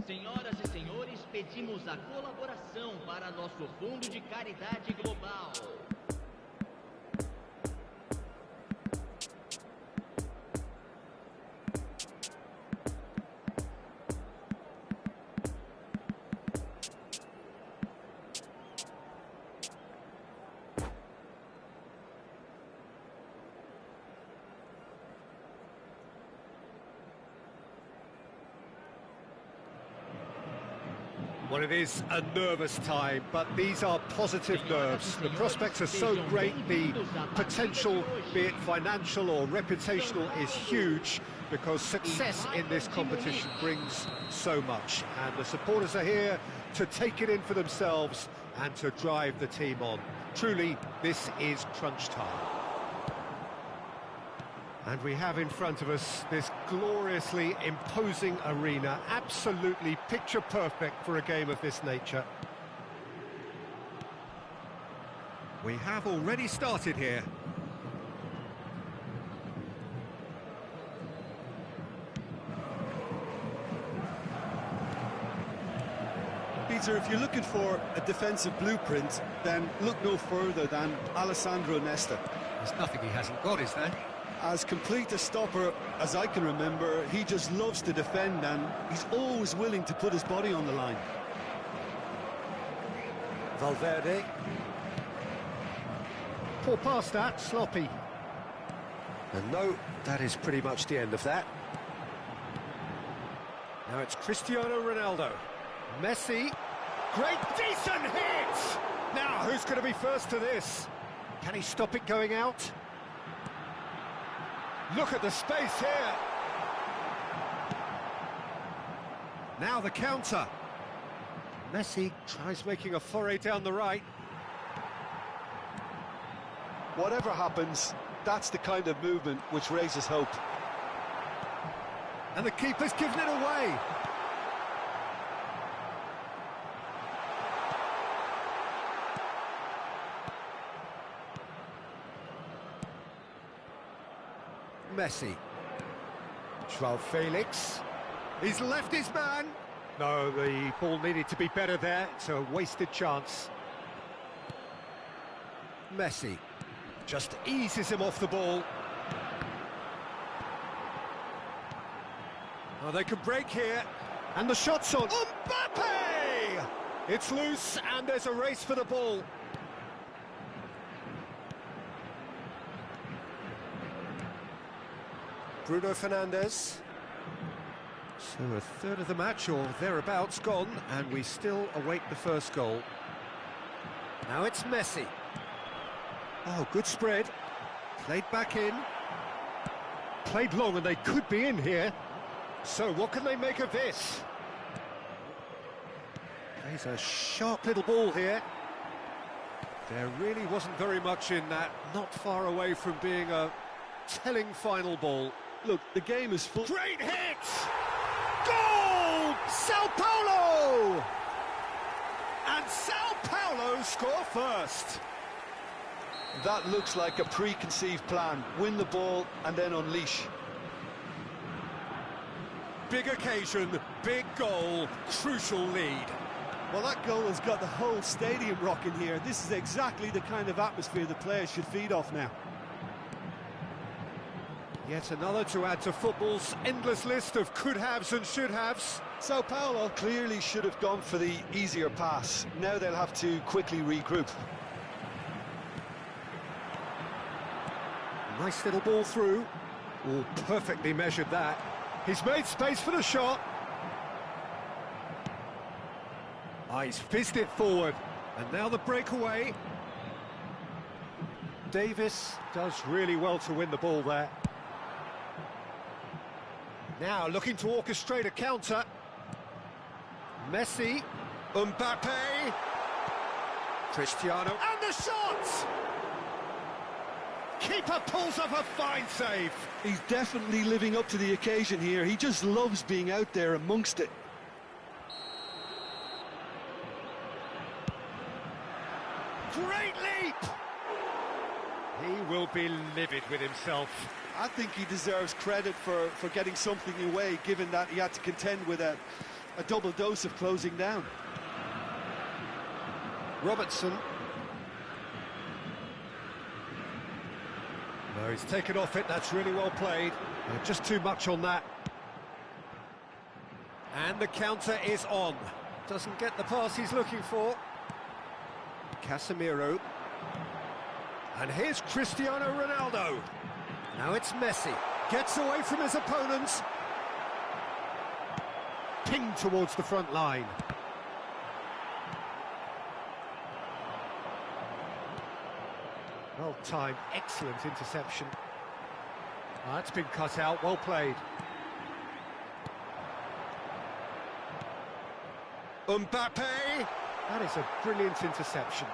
Senhoras e senhores, pedimos a colaboração para nosso Fundo de Caridade Global. Well, it is a nervous time, but these are positive nerves. The prospects are so great, the potential, be it financial or reputational, is huge, because success in this competition brings so much. And the supporters are here to take it in for themselves and to drive the team on. Truly, this is crunch time. And we have in front of us this gloriously imposing arena, absolutely picture perfect for a game of this nature. We have already started here. Peter, if you're looking for a defensive blueprint, then look no further than Alessandro Nesta. There's nothing he hasn't got, is there? As complete a stopper as I can remember, he just loves to defend and he's always willing to put his body on the line. Valverde. Poor pass that, sloppy. And no, that is pretty much the end of that. Now it's Cristiano Ronaldo. Messi. Great, decent hit! Now, who's going to be first to this? Can he stop it going out? Look at the space here. Now the counter. Messi tries making a foray down the right. Whatever happens, that's the kind of movement which raises hope. And the keeper's given it away. Messi. Joao Felix. He's left his man. No, the ball needed to be better there. It's a wasted chance. Messi just eases him off the ball. Oh, they could break here. And the shot's on. Mbappe! It's loose and there's a race for the ball. Bruno Fernandes. So a third of the match or thereabouts gone, and we still await the first goal. Now it's Messi. Oh, good spread. Played back in. Played long and they could be in here. So what can they make of this? Plays a sharp little ball here. There really wasn't very much in that. Not far away from being a telling final ball. Look, the game is full. Great hit! Goal! Sao Paulo! And Sao Paulo score first. That looks like a preconceived plan. Win the ball and then unleash. Big occasion, big goal, crucial lead. Well, that goal has got the whole stadium rocking here. This is exactly the kind of atmosphere the players should feed off now. Yet another to add to football's endless list of could-haves and should-haves. Sao Paulo clearly should have gone for the easier pass. Now they'll have to quickly regroup. Nice little ball through. Oh, perfectly measured that. He's made space for the shot. He's fizzed it forward. And now the breakaway. Davis does really well to win the ball there. Now looking to orchestrate a counter. Messi. Mbappe. Cristiano. And the shot! Keeper pulls off a fine save. He's definitely living up to the occasion here. He just loves being out there amongst it. Great leap! He will be livid with himself. I think he deserves credit for getting something away, given that he had to contend with a double dose of closing down. Robertson. No, he's taken off it, that's really well played. Just too much on that. And the counter is on. Doesn't get the pass he's looking for. Casemiro. And here's Cristiano Ronaldo. Now it's Messi. Gets away from his opponents. Pinged towards the front line. Well timed, excellent interception. That's been cut out, well played. Mbappe! That is a brilliant interception.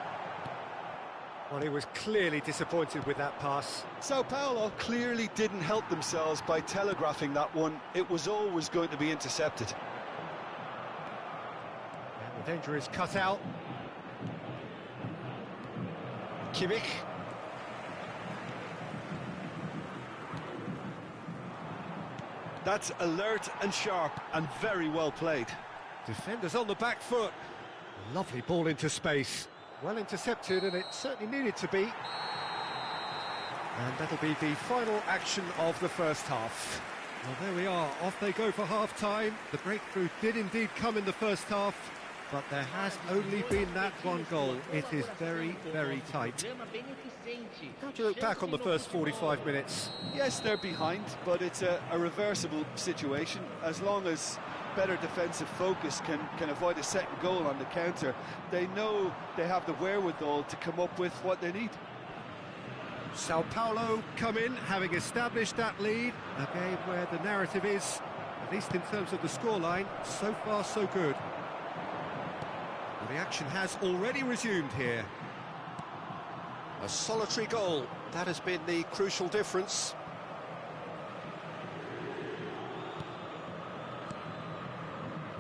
Well, he was clearly disappointed with that pass. Sao Paulo clearly didn't help themselves by telegraphing that one. It was always going to be intercepted. And the danger is cut out. Kimmich. That's alert and sharp and very well played. Defenders on the back foot. Lovely ball into space. Well intercepted, and it certainly needed to be. And that'll be the final action of the first half. Well, there we are. Off they go for half-time. The breakthrough did indeed come in the first half. but there has only been that one goal. It is very, very tight. How do you look back on the first 45 minutes? Yes, they're behind, but it's a reversible situation. As long as better defensive focus can avoid a second goal on the counter, they know they have the wherewithal to come up with what they need. Sao Paulo come in, having established that lead. A game where the narrative is, at least in terms of the scoreline, so far so good. Well, the action has already resumed here. A solitary goal, that has been the crucial difference.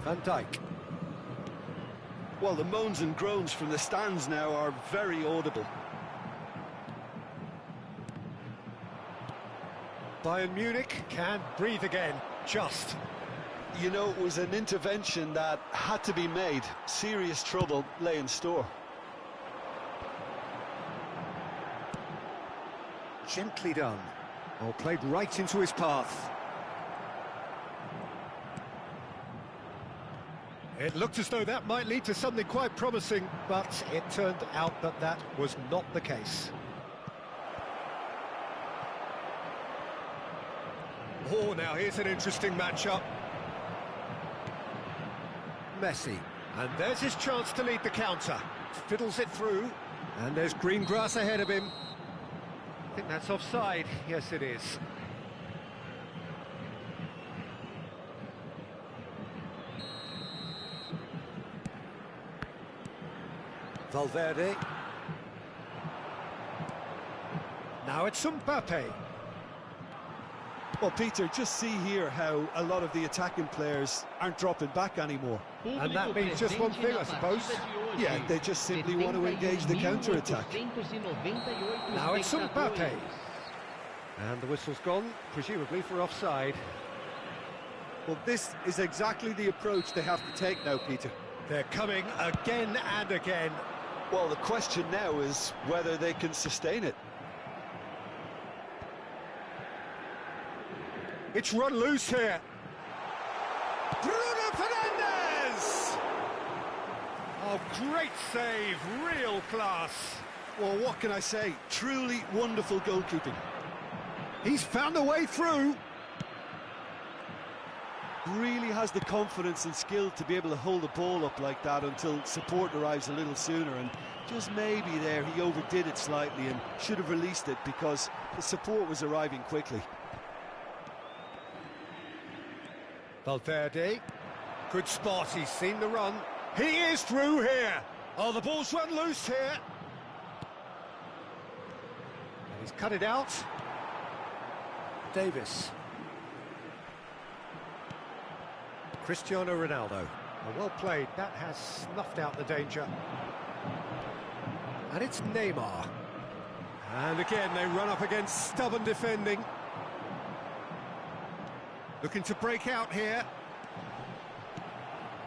Van Dijk. Well, the moans and groans from the stands now are very audible. Bayern Munich can breathe again, just. You know, it was an intervention that had to be made. Serious trouble lay in store. Gently done. Or played right into his path. It looked as though that might lead to something quite promising, but it turned out that that was not the case. Oh, now here's an interesting matchup. Messi, and there's his chance to lead the counter. Fiddles it through, and there's green grass ahead of him. I think that's offside. Yes, it is. Valverde. Now it's Mbappe. Well, Peter, just see here how a lot of the attacking players aren't dropping back anymore. And that means just one thing, I suppose. Yeah, they just simply want to engage the counter-attack. Now it's Mbappe. And the whistle's gone, presumably for offside. Well, this is exactly the approach they have to take now, Peter. They're coming again and again. Well, the question now is whether they can sustain it. It's run loose here. Bruno Fernandes! Oh, great save, real class. Well, what can I say? Truly wonderful goalkeeping. He's found a way through. Really has the confidence and skill to be able to hold the ball up like that until support arrives a little sooner, and just maybe there he overdid it slightly and should have released it because the support was arriving quickly. Valverde, good spot, he's seen the run. He is through here. Oh, the ball's run loose here. And he's cut it out. Davis. Cristiano Ronaldo. Oh, well played, that has snuffed out the danger. And it's Neymar. And again, they run up against stubborn defending. Looking to break out here.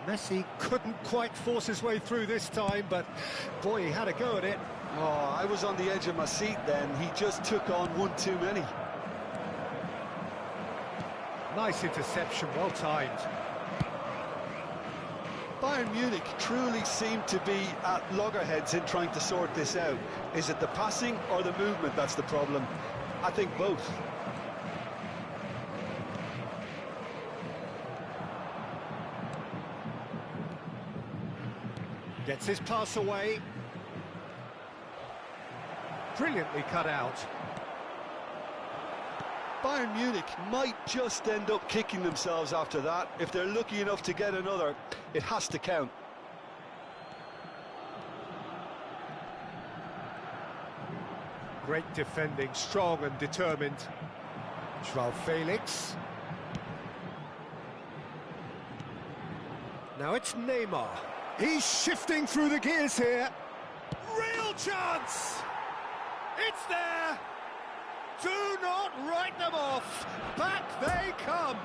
Messi couldn't quite force his way through this time, but boy, he had a go at it. Oh, I was on the edge of my seat then. He just took on one too many. Nice interception, well timed. Bayern Munich truly seem to be at loggerheads in trying to sort this out. Is it the passing or the movement that's the problem? I think both. Gets his pass away. Brilliantly cut out. Bayern Munich might just end up kicking themselves after that. If they're lucky enough to get another, it has to count. Great defending, strong and determined. Joao Felix. Now it's Neymar. He's shifting through the gears here. Real chance! It's there! Do not write them off! Back they come!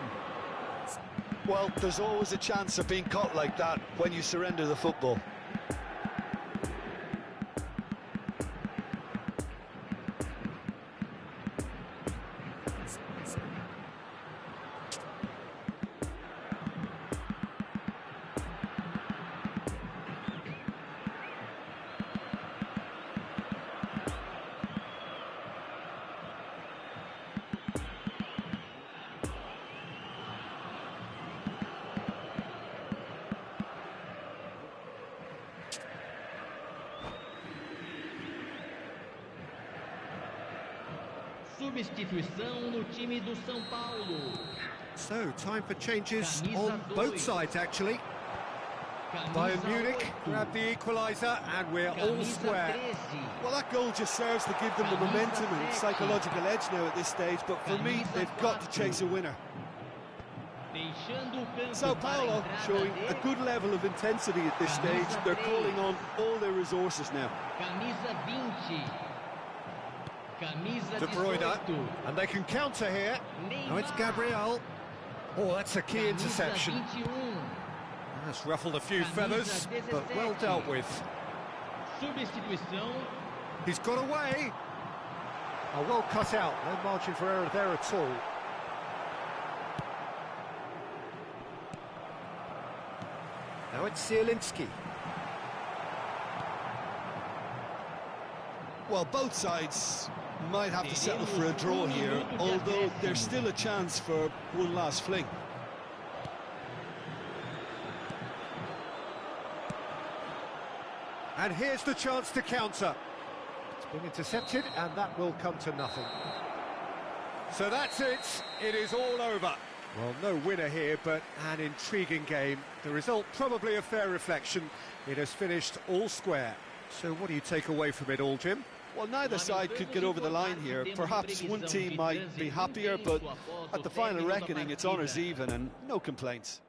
Well, there's always a chance of being caught like that when you surrender the football. Substituição no time do São Paulo. So, time for changes on both sides, actually. Bayern Munich grab the equaliser, and we're all square. Well, that goal just serves to give them the momentum and psychological edge now at this stage, but for me, they've got to chase a winner. Sao Paulo showing a good level of intensity at this stage. They're calling on all their resources now. De Bruyne, and they can counter here. No, it's Gabriel. Oh, that's a key interception. That's ruffled a few feathers, but well dealt with. He's got away. Oh, well cut out. No margin for error there at all. Now it's Zielinski. Well, both sides might have to settle for a draw here, although there's still a chance for one last fling. And here's the chance to counter. It's been intercepted, and that will come to nothing. So that's it. It is all over. Well, no winner here, but an intriguing game. The result probably a fair reflection. It has finished all square. So what do you take away from it all, Jim? Well, neither side could get over the line here. Perhaps one team might be happier, but at the final reckoning, it's honours even and no complaints.